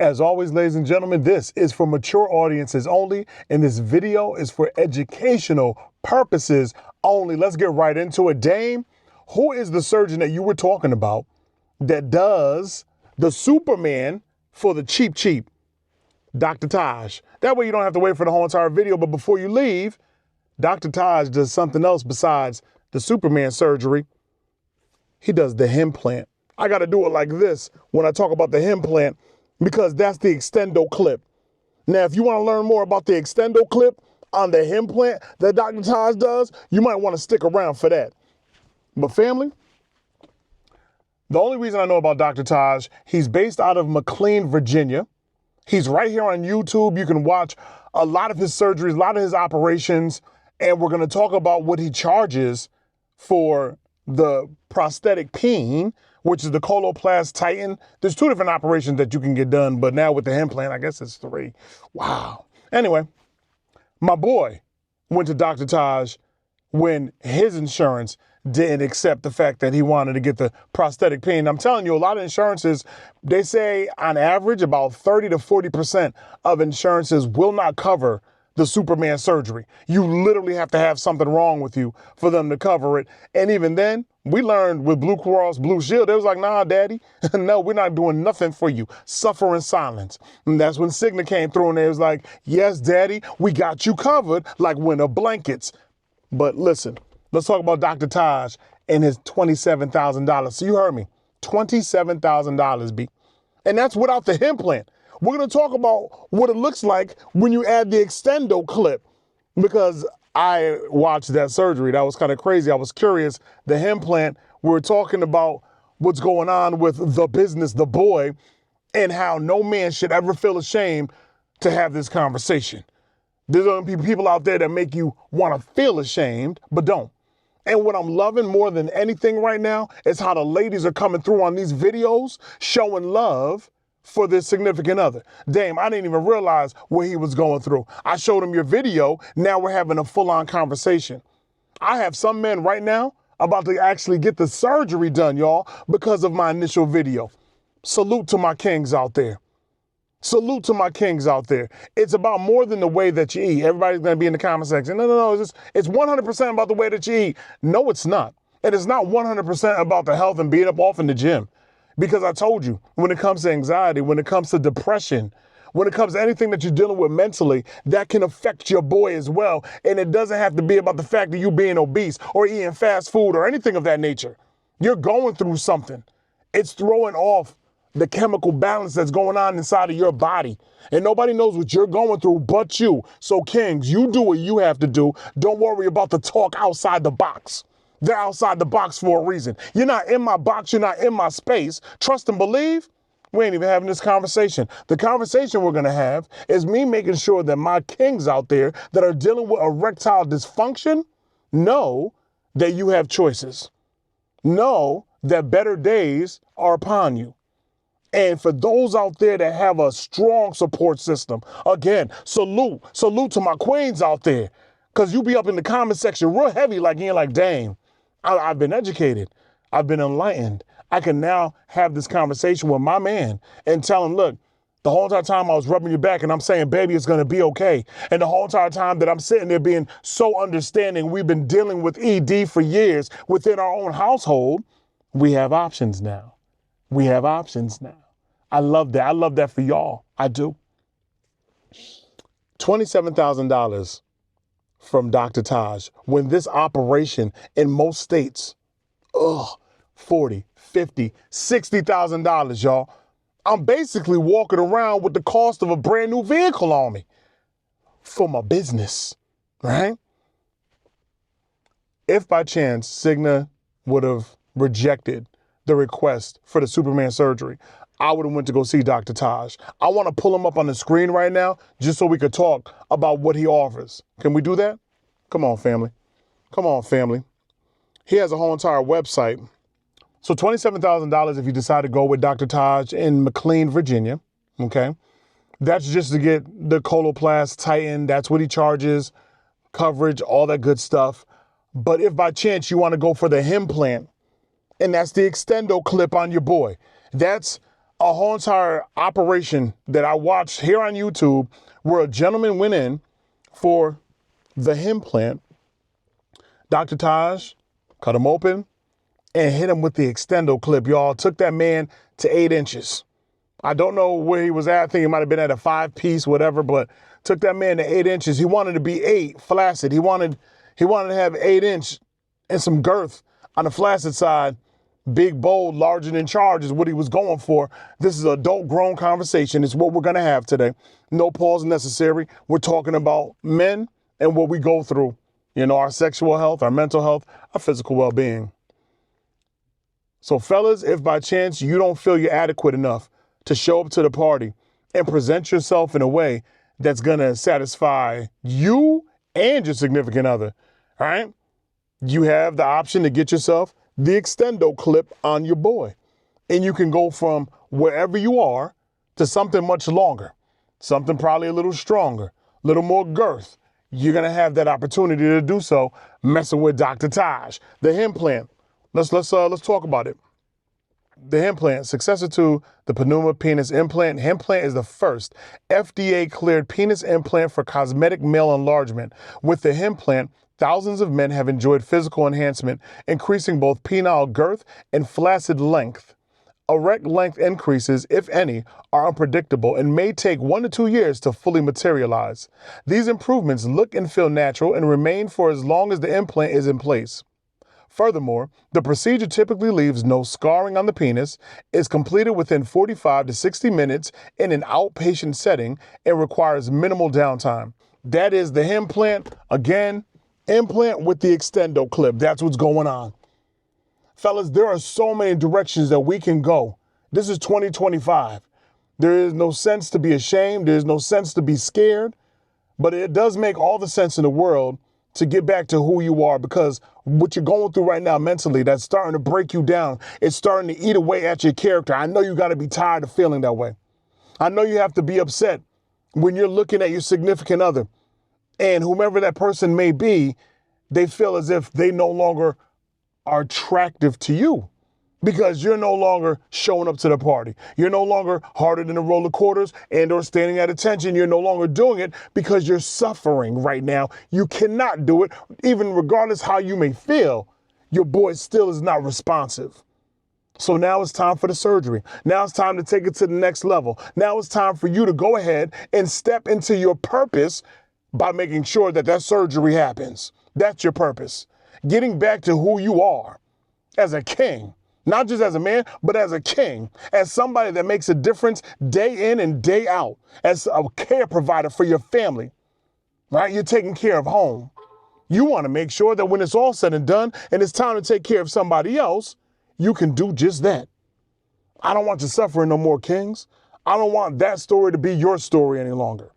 As always, ladies and gentlemen, this is for mature audiences only, and this video is for educational purposes only. Let's get right into it. Dame, who is the surgeon that you were talking about that does the Superman for the cheap? Dr. Taj. That way you don't have to wait for the whole entire video, but before you leave, Dr. Taj does something else besides the Superman surgery. He does the Himplant. I got to do it like this when I talk about the Himplant, because that's the Extendo clip. Now, if you want to learn more about the Extendo clip on the Himplant that Dr. Taj does, you might want to stick around for that. But family, the only reason I know about Dr. Taj, he's based out of McLean, Virginia. He's right here on YouTube. You can watch a lot of his surgeries, a lot of his operations, and we're going to talk about what he charges for the prosthetic peen, which is the Coloplast Titan. There's 2 different operations that you can get done, but now with the Himplant, I guess it's 3. Wow. Anyway, my boy went to Dr. Taj when his insurance didn't accept the fact that he wanted to get the prosthetic peen. I'm telling you, a lot of insurances, they say on average about 30 to 40% of insurances will not cover the Superman surgery. You literally have to have something wrong with you for them to cover it. And even then, we learned with Blue Cross Blue Shield, they was like, nah, daddy, no, we're not doing nothing for you. Suffer in silence. And that's when Cigna came through and they was like, yes, daddy, we got you covered like winter blankets. But listen, let's talk about Dr. Taj and his $27,000. So you heard me, $27,000, B. And that's without the Himplant. We're going to talk about what it looks like when you add the Extendo clip, because I watched that surgery. That was kind of crazy. I was curious. The Himplant, we're talking about what's going on with the business, the boy, and how no man should ever feel ashamed to have this conversation. There's going to be people out there that make you want to feel ashamed, but don't. And what I'm loving more than anything right now is how the ladies are coming through on these videos showing love for their significant other. Dame, I didn't even realize what he was going through. I showed him your video. Now we're having a full-on conversation. I have some men right now about to actually get the surgery done, y'all, because of my initial video. Salute to my kings out there. Salute to my kings out there. It's about more than the way that you eat. Everybody's going to be in the comment section. No. It's 100% about the way that you eat. No, it's not. And it's not 100% about the health and being up off in the gym. Because I told you, when it comes to anxiety, when it comes to depression, when it comes to anything that you're dealing with mentally, that can affect your boy as well. And it doesn't have to be about the fact that you being obese or eating fast food or anything of that nature. You're going through something. It's throwing off the chemical balance that's going on inside of your body. And nobody knows what you're going through but you. So kings, you do what you have to do. Don't worry about the talk outside the box. They're outside the box for a reason. You're not in my box. You're not in my space. Trust and believe. We ain't even having this conversation. The conversation we're going to have is me making sure that my kings out there that are dealing with erectile dysfunction know that you have choices. Know that better days are upon you. And for those out there that have a strong support system, again, salute to my queens out there. Because you be up in the comment section real heavy like you're like, dang, I've been educated. I've been enlightened. I can now have this conversation with my man and tell him, look, the whole entire time I was rubbing your back and I'm saying, baby, it's going to be okay. And the whole entire time that I'm sitting there being so understanding, we've been dealing with ED for years within our own household. We have options now. We have options now. I love that. I love that for y'all. I do. $27,000 from Dr. Taj, when this operation in most states, $40,000, $50,000, $60,000, y'all. I'm basically walking around with the cost of a brand new vehicle on me for my business, right? If by chance Cigna would have rejected the request for the Superman surgery, I would have went to go see Dr. Taj. I want to pull him up on the screen right now just so we could talk about what he offers. Can we do that? Come on, family. Come on, family. He has a whole entire website. So $27,000 if you decide to go with Dr. Taj in McLean, Virginia, okay? That's just to get the Coloplast Titan. That's what he charges, coverage, all that good stuff. But if by chance you want to go for the Himplant, and that's the Extendo clip on your boy, that's a whole entire operation that I watched here on YouTube where a gentleman went in for the Himplant. Dr. Taj cut him open and hit him with the Extendo clip, y'all. Took that man to 8 inches. I don't know where he was at. I think he might have been at a 5-piece, whatever, but took that man to 8 inches. He wanted to be 8, flaccid. He wanted to have 8 inch and some girth on the flaccid side. Big, bold, larger than charge is what he was going for. This is an adult grown conversation. It's what we're going to have today. No pause necessary. We're talking about men and what we go through. You know, our sexual health, our mental health, our physical well-being. So fellas, if by chance you don't feel you're adequate enough to show up to the party and present yourself in a way that's going to satisfy you and your significant other, all right? You have the option to get yourself the Extendo clip on your boy. And you can go from wherever you are to something much longer, something probably a little stronger, a little more girth. You're going to have that opportunity to do so messing with Dr. Taj. The Himplant. Let's talk about it. The Himplant, successor to the Pneuma penis implant. Himplant is the first FDA-cleared penis implant for cosmetic male enlargement. With the Himplant, thousands of men have enjoyed physical enhancement, increasing both penile girth and flaccid length. Erect length increases, if any, are unpredictable and may take 1 to 2 years to fully materialize. These improvements look and feel natural and remain for as long as the implant is in place. Furthermore, the procedure typically leaves no scarring on the penis, is completed within 45 to 60 minutes in an outpatient setting, and requires minimal downtime. That is the Himplant. Again, implant with the Extendo clip. That's what's going on. Fellas, there are so many directions that we can go. This is 2025. There is no sense to be ashamed. There is no sense to be scared. But it does make all the sense in the world to get back to who you are, because what you're going through right now mentally, that's starting to break you down. It's starting to eat away at your character. I know you got to be tired of feeling that way. I know you have to be upset when you're looking at your significant other and whomever that person may be, they feel as if they no longer are attractive to you because you're no longer showing up to the party. You're no longer harder than a roll of quarters and or standing at attention. You're no longer doing it because you're suffering right now. You cannot do it, even regardless how you may feel. Your boy still is not responsive. So now it's time for the surgery. Now it's time to take it to the next level. Now it's time for you to go ahead and step into your purpose by making sure that that surgery happens. That's your purpose. Getting back to who you are as a king. Not just as a man, but as a king, as somebody that makes a difference day in and day out, as a care provider for your family, right? You're taking care of home. You want to make sure that when it's all said and done and it's time to take care of somebody else, you can do just that. I don't want you suffering no more, kings. I don't want that story to be your story any longer.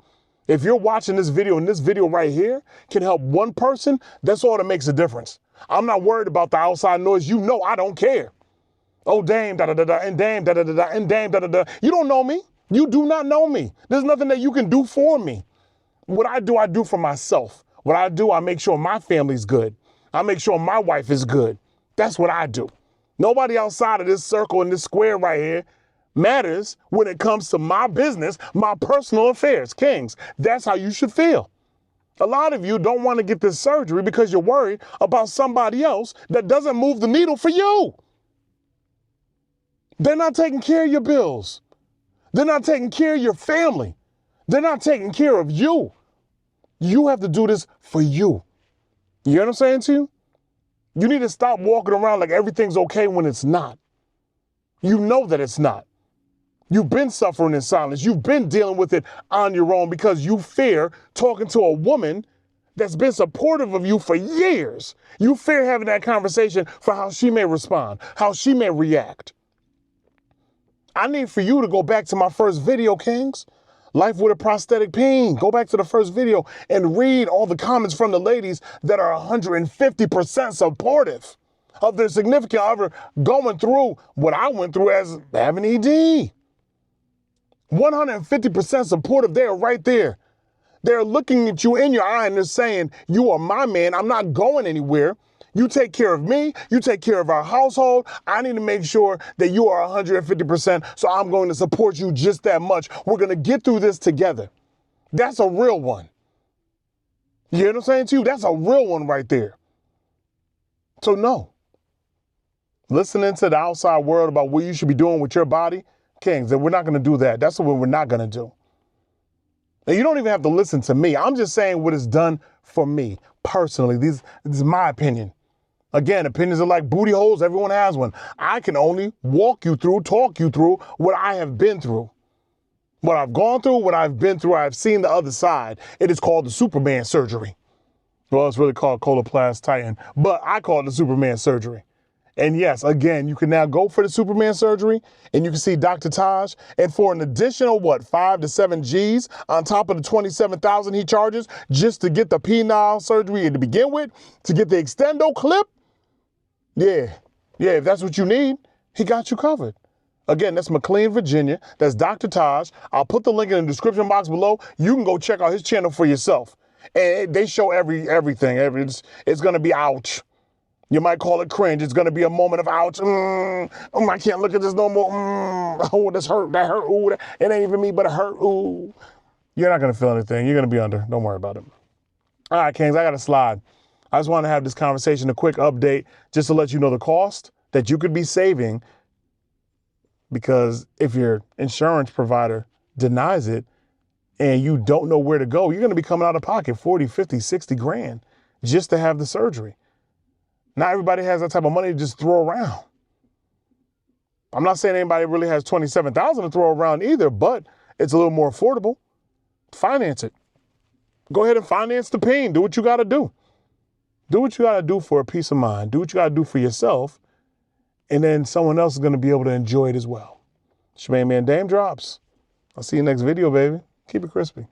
If you're watching this video and this video right here can help one person, that's all that makes a difference. I'm not worried about the outside noise. You know I don't care. Oh, dame, da-da-da-da, and dame, da-da-da-da, and dame, da-da-da. You don't know me. You do not know me. There's nothing that you can do for me. What I do for myself. What I do, I make sure my family's good. I make sure my wife is good. That's what I do. Nobody outside of this circle and this square right here matters when it comes to my business, my personal affairs. Kings, that's how you should feel. A lot of you don't want to get this surgery because you're worried about somebody else that doesn't move the needle for you. They're not taking care of your bills. They're not taking care of your family. They're not taking care of you. You have to do this for you. You know what I'm saying to you? You need to stop walking around like everything's okay when it's not. You know that it's not. You've been suffering in silence. You've been dealing with it on your own because you fear talking to a woman that's been supportive of you for years. You fear having that conversation for how she may respond, how she may react. I need for you to go back to my first video, kings. Life with a prosthetic pain. Go back to the first video and read all the comments from the ladies that are 150% supportive of their significant other going through what I went through as having ED. 150% supportive. They're right there. They're looking at you in your eye and they're saying, you are my man. I'm not going anywhere. You take care of me, you take care of our household. I need to make sure that you are 150%, so I'm going to support you just that much. We're going to get through this together. That's a real one. You hear what I'm saying to you? That's a real one right there. So no. Listening to the outside world about what you should be doing with your body, Kings, and we're not going to do that. That's what we're not going to do. And you don't even have to listen to me. I'm just saying what is done for me personally. This is my opinion. Again, opinions are like booty holes. Everyone has one. I can only walk you through, talk you through what I have been through. What I've gone through, what I've been through, I've seen the other side. It is called the Superman surgery. Well, it's really called Coloplast Titan, but I call it the Superman surgery. And yes, again, you can now go for the Superman surgery and you can see Dr. Taj. And for an additional, 5 to 7 G's on top of the 27,000 he charges just to get the penile surgery to begin with, to get the Extendo clip. Yeah, if that's what you need, he got you covered. Again, that's McLean, Virginia. That's Dr. Taj. I'll put the link in the description box below. You can go check out his channel for yourself. And they show everything. It's going to be ouch. You might call it cringe. It's going to be a moment of ouch. I can't look at this no more. Oh, this hurt. That hurt. Ooh, it ain't even me, but it hurt. Ooh. You're not going to feel anything. You're going to be under. Don't worry about it. All right, Kings, I got to slide. I just want to have this conversation, a quick update, just to let you know the cost that you could be saving, because if your insurance provider denies it and you don't know where to go, you're going to be coming out of pocket 40, 50, 60 grand just to have the surgery. Not everybody has that type of money to just throw around. I'm not saying anybody really has 27,000 to throw around either, but it's a little more affordable. Finance it. Go ahead and finance the pain. Do what you got to do. Do what you got to do for a peace of mind. Do what you got to do for yourself. And then someone else is going to be able to enjoy it as well. Shemaine Man Dame drops. I'll see you next video, baby. Keep it crispy.